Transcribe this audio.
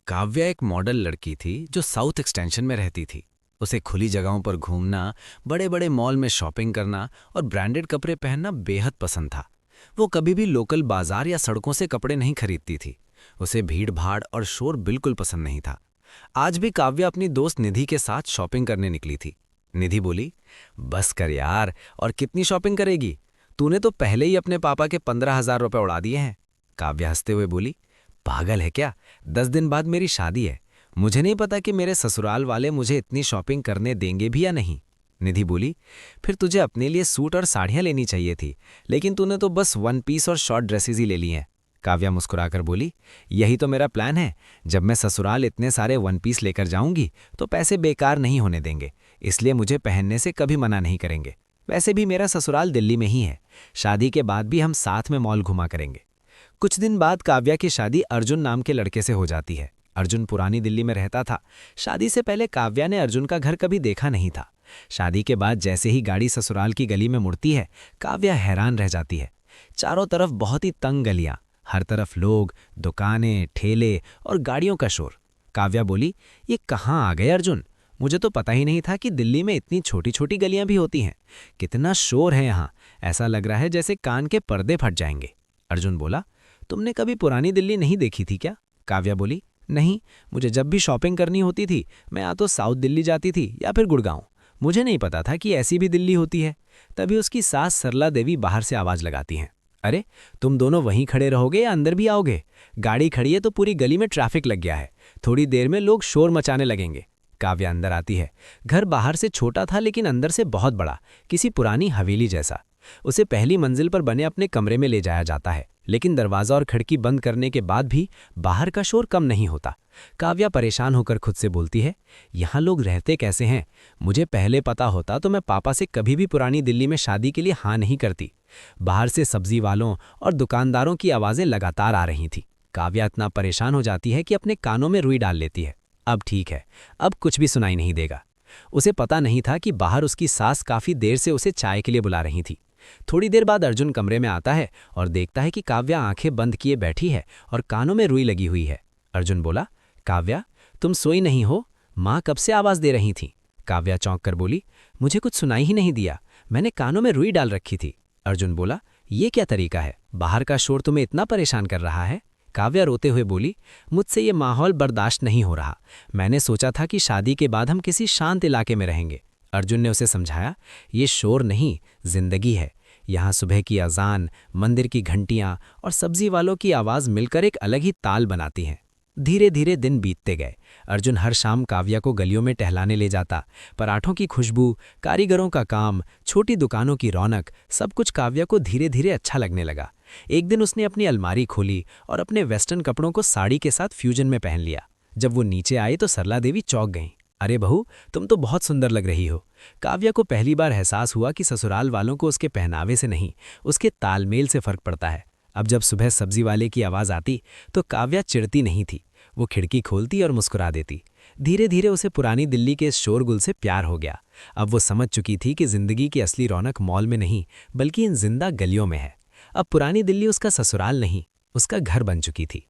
काव्या एक मॉडल लड़की थी जो साउथ एक्सटेंशन में रहती थी। उसे खुली जगहों पर घूमना, बड़े बड़े मॉल में शॉपिंग करना और ब्रांडेड कपड़े पहनना बेहद पसंद था। वो कभी भी लोकल बाजार या सड़कों से कपड़े नहीं खरीदती थी। उसे भीड़ भाड़ और शोर बिल्कुल पसंद नहीं था। आज भी काव्या अपनी दोस्त निधि के साथ शॉपिंग करने निकली थी। निधि बोली, बस कर यार, और कितनी शॉपिंग करेगी? तूने तो पहले ही अपने पापा के 15,000 रुपये उड़ा दिए हैं। काव्या हंसते हुए बोली, पागल है क्या? 10 दिन बाद मेरी शादी है। मुझे नहीं पता कि मेरे ससुराल वाले मुझे इतनी शॉपिंग करने देंगे भी या नहीं। निधि बोली, फिर तुझे अपने लिए सूट और साड़ियाँ लेनी चाहिए थी, लेकिन तूने तो बस वन पीस और शॉर्ट ड्रेसेस ही ले ली हैं। काव्या मुस्कुराकर बोली, यही तो मेरा प्लान है। जब मैं ससुराल इतने सारे वन पीस लेकर जाऊंगी तो पैसे बेकार नहीं होने देंगे, इसलिए मुझे पहनने से कभी मना नहीं करेंगे। वैसे भी मेरा ससुराल दिल्ली में ही है। शादी के बाद भी हम साथ में मॉल घुमा करेंगे। कुछ दिन बाद काव्या की शादी अर्जुन नाम के लड़के से हो जाती है। अर्जुन पुरानी दिल्ली में रहता था। शादी से पहले काव्या ने अर्जुन का घर कभी देखा नहीं था। शादी के बाद जैसे ही गाड़ी ससुराल की गली में मुड़ती है, काव्या हैरान रह जाती है। चारों तरफ बहुत ही तंग गलियां, हर तरफ लोग, दुकानें, ठेले और गाड़ियों का शोर। काव्या बोली, ये कहाँ आ गए अर्जुन? मुझे तो पता ही नहीं था कि दिल्ली में इतनी छोटी छोटी गलियां भी होती हैं। कितना शोर है यहाँ, ऐसा लग रहा है जैसे कान के पर्दे फट जाएंगे। अर्जुन बोला, तुमने कभी पुरानी दिल्ली नहीं देखी थी क्या? काव्या बोली, नहीं, मुझे जब भी शॉपिंग करनी होती थी मैं या तो साउथ दिल्ली जाती थी या फिर गुड़गांव। मुझे नहीं पता था कि ऐसी भी दिल्ली होती है। तभी उसकी सास सरला देवी बाहर से आवाज लगाती हैं, अरे तुम दोनों वहीं खड़े रहोगे या अंदर भी आओगे? गाड़ी खड़ी है तो पूरी गली में ट्रैफिक लग गया है। थोड़ी देर में लोग शोर मचाने लगेंगे। काव्या अंदर आती है। घर बाहर से छोटा था लेकिन अंदर से बहुत बड़ा, किसी पुरानी हवेली जैसा। उसे पहली मंजिल पर बने अपने कमरे में ले जाया जाता है, लेकिन दरवाजा और खिड़की बंद करने के बाद भी बाहर का शोर कम नहीं होता। काव्या परेशान होकर खुद से बोलती है, यहाँ लोग रहते कैसे हैं? मुझे पहले पता होता तो मैं पापा से कभी भी पुरानी दिल्ली में शादी के लिए हाँ नहीं करती। बाहर से सब्जी वालों और दुकानदारों की आवाज़ें लगातार आ रही थीं। काव्या इतना परेशान हो जाती है कि अपने कानों में रुई डाल लेती है। अब ठीक है, अब कुछ भी सुनाई नहीं देगा। उसे पता नहीं था कि बाहर उसकी सास काफ़ी देर से उसे चाय के लिए बुला रही थी। थोड़ी देर बाद अर्जुन कमरे में आता है और देखता है कि काव्या आंखें बंद किए बैठी है और कानों में रुई लगी हुई है। अर्जुन बोला, काव्या, तुम सोई नहीं हो? माँ कब से आवाज़ दे रही थी। काव्या चौंक कर बोली, मुझे कुछ सुनाई ही नहीं दिया, मैंने कानों में रुई डाल रखी थी। अर्जुन बोला, ये क्या तरीका है? बाहर का शोर तुम्हें इतना परेशान कर रहा है? काव्या रोते हुए बोली, मुझसे ये माहौल बर्दाश्त नहीं हो रहा। मैंने सोचा था कि शादी के बाद हम किसी शांत इलाके में रहेंगे। अर्जुन ने उसे समझाया, ये शोर नहीं, जिंदगी है। यहाँ सुबह की अजान, मंदिर की घंटियाँ और सब्जी वालों की आवाज़ मिलकर एक अलग ही ताल बनाती हैं। धीरे धीरे दिन बीतते गए। अर्जुन हर शाम काव्या को गलियों में टहलाने ले जाता। पराठों की खुशबू, कारीगरों का काम, छोटी दुकानों की रौनक, सब कुछ काव्या को धीरे धीरे अच्छा लगने लगा। एक दिन उसने अपनी अलमारी खोली और अपने वेस्टर्न कपड़ों को साड़ी के साथ फ्यूजन में पहन लिया। जब वो नीचे आई तो सरला देवी चौंक गईं। अरे बहू, तुम तो बहुत सुंदर लग रही हो। काव्या को पहली बार एहसास हुआ कि ससुराल वालों को उसके पहनावे से नहीं, उसके तालमेल से फर्क पड़ता है। अब जब सुबह सब्जी वाले की आवाज़ आती तो काव्या चिढ़ती नहीं थी। वो खिड़की खोलती और मुस्कुरा देती। धीरे धीरे उसे पुरानी दिल्ली के इस शोरगुल से प्यार हो गया। अब वो समझ चुकी थी कि जिंदगी की असली रौनक मॉल में नहीं, बल्कि इन जिंदा गलियों में है। अब पुरानी दिल्ली उसका ससुराल नहीं, उसका घर बन चुकी थी।